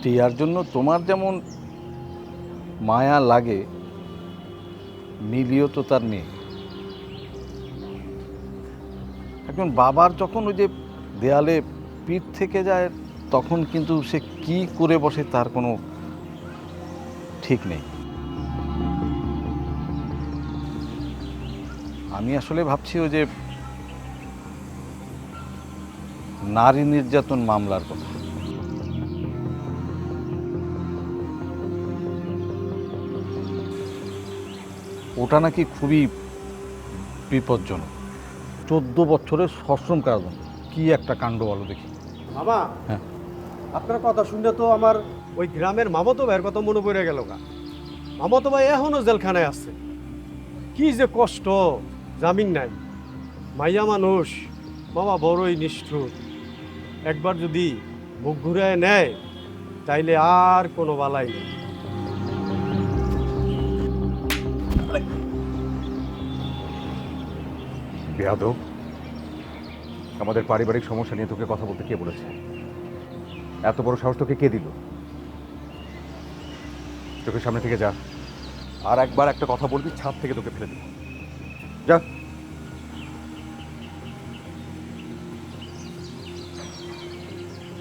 টিয়ার জন্য তোমার যেমন মায়া লাগে, মিলিও তো তার মেয়ে। একজন বাবার যখন ওই যে দেয়ালে পিঠ থেকে যায়, তখন কিন্তু সে কি করে বসে তার কোনো ঠিক নেই। আমি আসলে ভাবছি ওই যে নারী নির্যাতন মামলার কথা। ওটা নাকি খুবই বিপজ্জনক। 14 বছরের সশ্রম কারাদণ্ড। কি একটা কাণ্ড বলো দেখি। মামা, হ্যাঁ, আপনার কথা শুনলে তো আমার ওই গ্রামের মামাতো ভাইয়ের কথা মনে পড়ে গেল গা। মামাতো ভাই এখনো জেলখানায় আছে। কি যে কষ্ট, জামিন নাই। মাইয়া মানুষ, মামা বড়ই নিষ্ঠুর। একবার যদি মুখ ঘুরায় নেয় তাইলে আর কোনো বালাই নেই। বেয়াদব, আমাদের পারিবারিক সমস্যা নিয়ে তোকে কথা বলতে কে বলেছে? এত বড় সাহস তোকে কে দিল? চোখের সামনে থেকে যা। আর একবার একটা কথা বলবি, ছাদ থেকে তোকে ফেলে দিব। যা।